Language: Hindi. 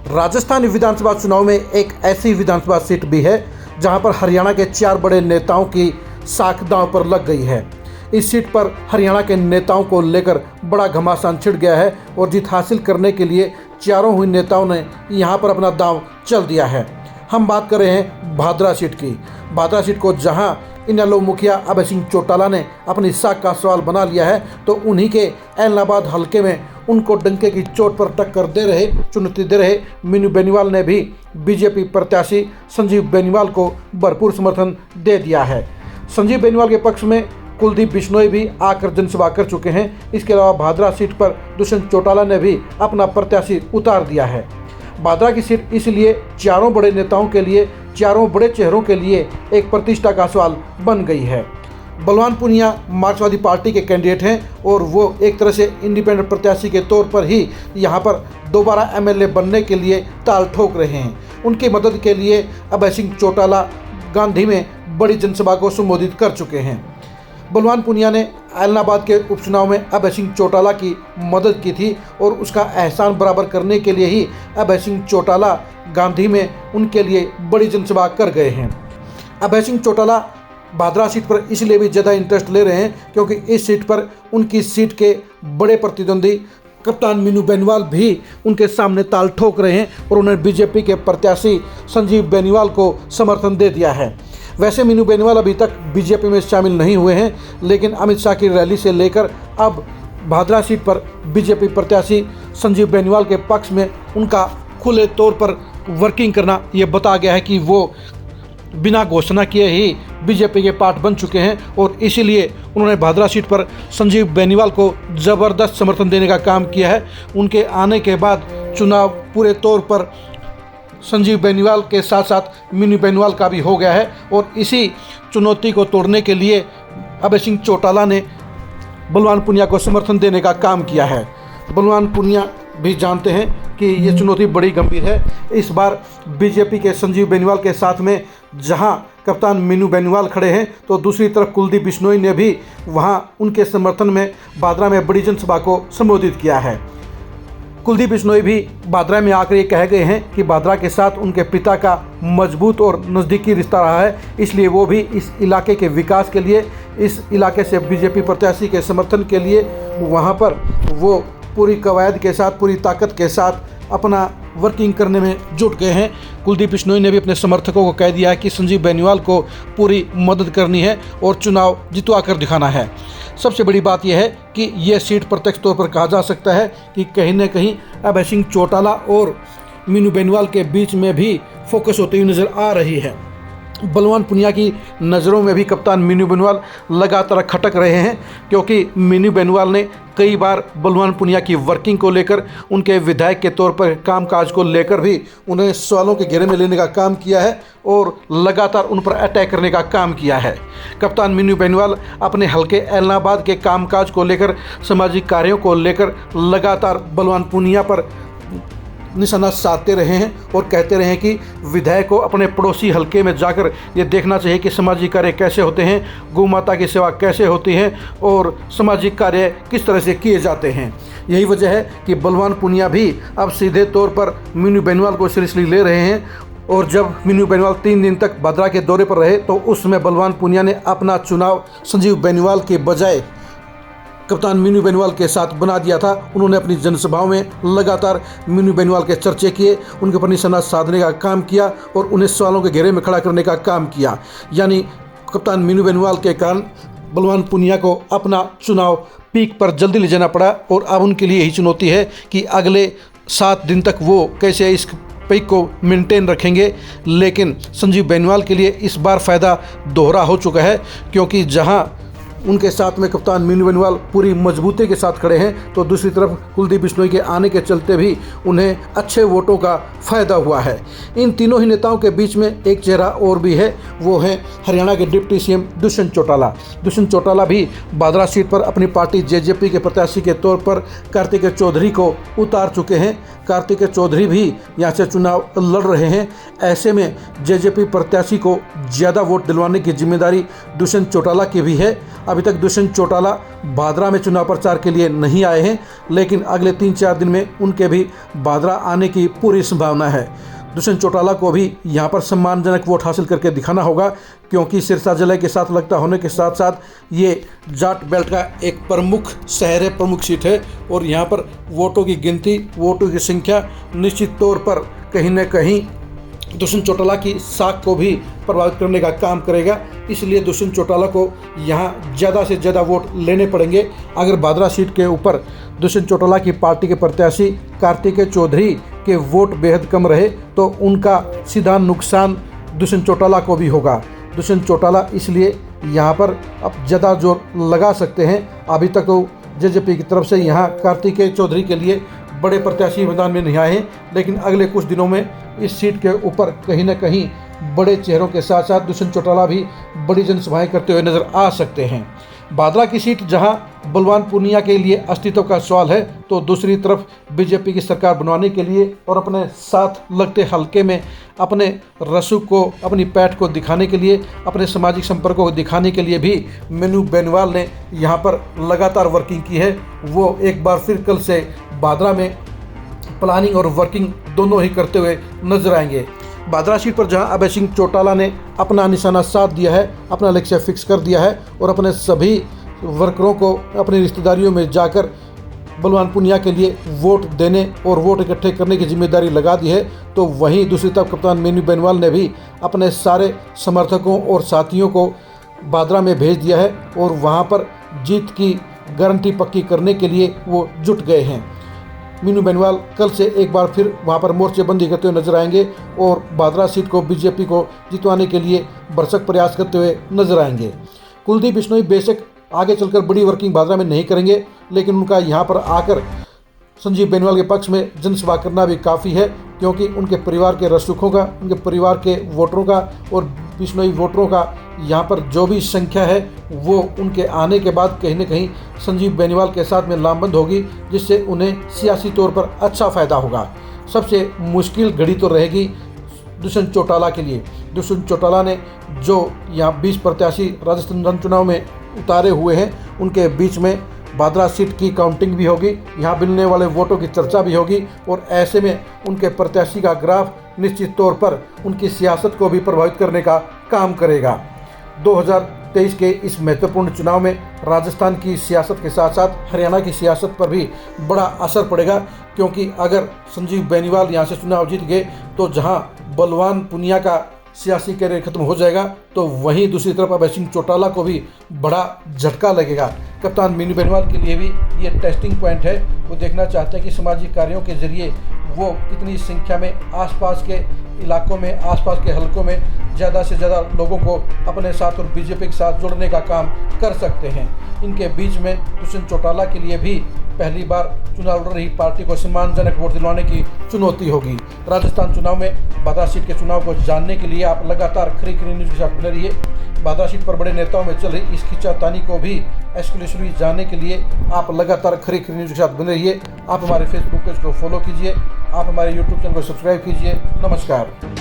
राजस्थान विधानसभा चुनाव में एक ऐसी विधानसभा सीट भी है जहां पर हरियाणा के 4 बड़े नेताओं की साख दांव पर लग गई है। इस सीट पर हरियाणा के नेताओं को लेकर बड़ा घमासान छिड़ गया है और जीत हासिल करने के लिए चारों ही नेताओं ने यहां पर अपना दांव चल दिया है। हम बात कर रहे हैं भादरा सीट की। भादरा सीट को जहां इनेलो मुखिया अभय सिंह चौटाला ने अपनी साख का सवाल बना लिया है, तो उन्हीं के ऐलनाबाद हलके में उनको डंके की चोट पर टक्कर दे रहे, चुनौती दे रहे मीनू बेनीवाल ने भी बीजेपी प्रत्याशी संजीव बेनीवाल को भरपूर समर्थन दे दिया है। संजीव बेनीवाल के पक्ष में कुलदीप बिश्नोई भी आकर जनसभा कर चुके हैं। इसके अलावा भादरा सीट पर दुष्यंत चौटाला ने भी अपना प्रत्याशी उतार दिया है। भादरा की सीट इसलिए चारों बड़े नेताओं के लिए, चारों बड़े चेहरों के लिए एक प्रतिष्ठा का सवाल बन गई है। बलवान पूनिया मार्क्सवादी पार्टी के कैंडिडेट हैं और वो एक तरह से इंडिपेंडेंट प्रत्याशी के तौर पर ही यहाँ पर दोबारा एमएलए बनने के लिए ताल ठोक रहे हैं। उनकी मदद के लिए अभय सिंह चौटाला गांधी में बड़ी जनसभा को संबोधित कर चुके हैं। बलवान पूनिया ने ऐलनाबाद के उपचुनाव में अभय सिंह चौटाला की मदद की थी और उसका एहसान बराबर करने के लिए ही अभय सिंह चौटाला गांधी में उनके लिए बड़ी जनसभा कर गए हैं। अभय सिंह चौटाला भादरा सीट पर इसलिए भी ज़्यादा इंटरेस्ट ले रहे हैं क्योंकि इस सीट पर उनकी सीट के बड़े प्रतिद्वंदी कप्तान मीनू बेनीवाल भी उनके सामने ताल ठोक रहे हैं और उन्होंने बीजेपी के प्रत्याशी संजीव बेनीवाल को समर्थन दे दिया है। वैसे मीनू बेनीवाल अभी तक बीजेपी में शामिल नहीं हुए हैं, लेकिन अमित शाह की रैली से लेकर अब भादरा सीट पर बीजेपी प्रत्याशी संजीव बेनीवाल के पक्ष में उनका खुले तौर पर वर्किंग करना ये बता गया है कि वो बिना घोषणा किए ही बीजेपी के पार्ट बन चुके हैं और इसीलिए उन्होंने भादरा सीट पर संजीव बेनीवाल को ज़बरदस्त समर्थन देने का काम किया है। उनके आने के बाद चुनाव पूरे तौर पर संजीव बेनीवाल के साथ साथ मीनू बेनीवाल का भी हो गया है और इसी चुनौती को तोड़ने के लिए अभय सिंह चौटाला ने बलवान पूनिया को समर्थन देने का काम किया है। बलवान पूनिया भी जानते हैं कि ये चुनौती बड़ी गंभीर है। इस बार बीजेपी के संजीव बेनीवाल के साथ में जहां कप्तान मीनू बेनीवाल खड़े हैं, तो दूसरी तरफ कुलदीप बिश्नोई ने भी वहां उनके समर्थन में भादरा में बड़ी जनसभा को संबोधित किया है। कुलदीप बिश्नोई भी भादरा में आकर ये कह गए हैं कि भादरा के साथ उनके पिता का मजबूत और नज़दीकी रिश्ता रहा है, इसलिए वो भी इस इलाके के विकास के लिए, इस इलाके से बीजेपी प्रत्याशी के समर्थन के लिए वहाँ पर वो पूरी कवायद के साथ, पूरी ताकत के साथ अपना वर्किंग करने में जुट गए हैं। कुलदीप बिश्नोई ने भी अपने समर्थकों को कह दिया है कि संजीव बेनीवाल को पूरी मदद करनी है और चुनाव जितवा कर दिखाना है। सबसे बड़ी बात यह है कि यह सीट प्रत्यक्ष तौर पर कहा जा सकता है कि कहीं न कहीं अभय सिंह चौटाला और मीनू बेनीवाल के बीच में भी फोकस होती हुई नज़र आ रही है। बलवान पूनिया की नज़रों में भी कप्तान मीनू बेनीवाल लगातार खटक रहे हैं क्योंकि मीनू बेनीवाल ने कई बार बलवान पूनिया की वर्किंग को लेकर, उनके विधायक के तौर पर कामकाज को लेकर भी उन्हें सवालों के घेरे में लेने का काम किया है और लगातार उन पर अटैक करने का काम किया है। कप्तान मीनू बेनीवाल अपने हल्के ऐलनाबाद के कामकाज को लेकर, सामाजिक कार्यों को लेकर लगातार बलवान पूनिया पर निशाना साधते रहे हैं और कहते रहे हैं कि विधायक को अपने पड़ोसी हलके में जाकर ये देखना चाहिए कि सामाजिक कार्य कैसे होते हैं, गौ माता की सेवा कैसे होती है और सामाजिक कार्य किस तरह से किए जाते हैं। यही वजह है कि बलवान पूनिया भी अब सीधे तौर पर मीनू बेनीवाल को सीरियसली ले रहे हैं और जब मीनू बेनीवाल 3 दिन तक भादरा के दौरे पर रहे तो उसमें बलवान पूनिया ने अपना चुनाव संजीव बेनीवाल के बजाय कप्तान मीनू बेनीवाल के साथ बना दिया था। उन्होंने अपनी जनसभाओं में लगातार मीनू बेनीवाल के चर्चे किए, उनके ऊपर निशाना साधने का काम किया और उन्हें सवालों के घेरे में खड़ा करने का काम किया। यानी कप्तान मीनू बेनीवाल के कारण बलवान पूनिया को अपना चुनाव पीक पर जल्दी ले जाना पड़ा और अब उनके लिए यही चुनौती है कि अगले 7 दिन तक वो कैसे इस पीक को मेंटेन रखेंगे। लेकिन संजीव बेनीवाल के लिए इस बार फ़ायदा दोहरा हो चुका है क्योंकि जहां उनके साथ में कप्तान मीनू बेनीवाल पूरी मजबूती के साथ खड़े हैं, तो दूसरी तरफ कुलदीप बिश्नोई के आने के चलते भी उन्हें अच्छे वोटों का फ़ायदा हुआ है। इन तीनों ही नेताओं के बीच में एक चेहरा और भी है, वो है हरियाणा के डिप्टी सीएम दुष्यंत चौटाला। दुष्यंत चौटाला भी भादरा सीट पर अपनी पार्टी जेजेपी के प्रत्याशी के तौर पर कार्तिकेय चौधरी को उतार चुके हैं। कार्तिकेय चौधरी भी यहाँ से चुनाव लड़ रहे हैं। ऐसे में जेजेपी प्रत्याशी को ज़्यादा वोट दिलवाने की जिम्मेदारी दुष्यंत चौटाला की भी है। अभी तक दुष्यंत चौटाला भादरा में चुनाव प्रचार के लिए नहीं आए हैं, लेकिन अगले 3-4 दिन में उनके भी भादरा आने की पूरी संभावना है। दुष्यंत चौटाला को भी यहाँ पर सम्मानजनक वोट हासिल करके दिखाना होगा, क्योंकि सिरसा जिले के साथ लगता होने के साथ साथ ये जाट बेल्ट का एक प्रमुख शहर है, प्रमुख सीट है और यहाँ पर वोटों की गिनती, वोटों की संख्या निश्चित तौर पर कहीं न कहीं दुष्यंत चौटाला की साख को भी प्रभावित करने का काम करेगा। इसलिए दुष्यंत चौटाला को यहाँ ज़्यादा से ज़्यादा वोट लेने पड़ेंगे। अगर भादरा सीट के ऊपर दुष्यंत चौटाला की पार्टी के प्रत्याशी कार्तिकेय चौधरी के वोट बेहद कम रहे तो उनका सीधा नुकसान दुष्यंत चौटाला को भी होगा। दुष्यंत चौटाला इसलिए यहाँ पर अब ज़्यादा जोर लगा सकते हैं। अभी तक तो जेजेपी की तरफ से यहाँ कार्तिकेय चौधरी के लिए बड़े प्रत्याशी मैदान में नहीं आए हैं, लेकिन अगले कुछ दिनों में इस सीट के ऊपर कहीं न कहीं बड़े चेहरों के साथ साथ दुष्यंत चौटाला भी बड़ी जनसभाएं करते हुए नजर आ सकते हैं। भादरा की सीट जहां बलवान पूनिया के लिए अस्तित्व का सवाल है, तो दूसरी तरफ बीजेपी की सरकार बनवाने के लिए और अपने साथ लगते हलके में अपने रसूख को, अपनी पैठ को दिखाने के लिए, अपने सामाजिक संपर्कों को दिखाने के लिए भी मीनू बेनीवाल ने यहाँ पर लगातार वर्किंग की है। वो एक बार फिर कल से भादरा में प्लानिंग और वर्किंग दोनों ही करते हुए नजर आएंगे। भादरा सीट पर जहां अभय सिंह चौटाला ने अपना निशाना साध दिया है, अपना लक्ष्य फिक्स कर दिया है और अपने सभी वर्करों को अपनी रिश्तेदारियों में जाकर बलवान पूनिया के लिए वोट देने और वोट इकट्ठे करने की जिम्मेदारी लगा दी है, तो वहीं दूसरी तरफ कप्तान मीनू बेनीवाल ने भी अपने सारे समर्थकों और साथियों को भादरा में भेज दिया है और वहां पर जीत की गारंटी पक्की करने के लिए वो जुट गए हैं। मीनू बेनीवाल कल से एक बार फिर वहां पर मोर्चेबंदी करते हुए नजर आएंगे और भादरा सीट को बीजेपी को जितवाने के लिए भरसक प्रयास करते हुए नजर आएंगे। कुलदीप बिश्नोई बेशक आगे चलकर बड़ी वर्किंग भादरा में नहीं करेंगे, लेकिन उनका यहां पर आकर संजीव बेनीवाल के पक्ष में जनसभा करना भी काफ़ी है, क्योंकि उनके परिवार के रसूखों का, उनके परिवार के वोटरों का और बिश्नोई वोटरों का यहाँ पर जो भी संख्या है वो उनके आने के बाद कहीं न कहीं संजीव बेनीवाल के साथ में लामबंद होगी, जिससे उन्हें सियासी तौर पर अच्छा फ़ायदा होगा। सबसे मुश्किल घड़ी तो रहेगी दुष्यंत चौटाला के लिए। दुष्यंत चौटाला ने जो यहाँ 20 प्रत्याशी राजस्थान चुनाव में उतारे हुए हैं, उनके बीच में भादरा सीट की काउंटिंग भी होगी, यहाँ मिलने वाले वोटों की चर्चा भी होगी और ऐसे में उनके प्रत्याशी का ग्राफ निश्चित तौर पर उनकी सियासत को भी प्रभावित करने का काम करेगा। 2023 के इस महत्वपूर्ण चुनाव में राजस्थान की सियासत के साथ साथ हरियाणा की सियासत पर भी बड़ा असर पड़ेगा, क्योंकि अगर संजीव बेनीवाल यहाँ से चुनाव जीत गए तो जहाँ बलवान पूनिया का सियासी कैरियर खत्म हो जाएगा, तो वहीं दूसरी तरफ अभय सिंह चौटाला को भी बड़ा झटका लगेगा। कप्तान मीनू बेनीवाल के लिए भी ये टेस्टिंग पॉइंट है। वो देखना चाहते हैं कि सामाजिक कार्यों के जरिए वो कितनी संख्या में आसपास के इलाकों में, आसपास के हलकों में ज़्यादा से ज़्यादा लोगों को अपने साथ और बीजेपी के साथ जोड़ने का काम कर सकते हैं। इनके बीच में दुष्यंत चौटाला के लिए भी पहली बार चुनाव लड़ रही पार्टी को सम्मानजनक वोट दिलवाने की चुनौती होगी। राजस्थान चुनाव में भादरा सीट के चुनाव को जानने के लिए आप लगातार खरी न्यूज़ के साथ बने रहिए। भादरा सीट पर बड़े नेताओं में चल रही इस खींचातानी को भी एक्सक्लूसिवली जानने के लिए आप लगातार खरी न्यूज़ के साथ बने रहिए। आप हमारे फेसबुक पेज को फॉलो कीजिए, आप हमारे यूट्यूब चैनल को सब्सक्राइब कीजिए। नमस्कार।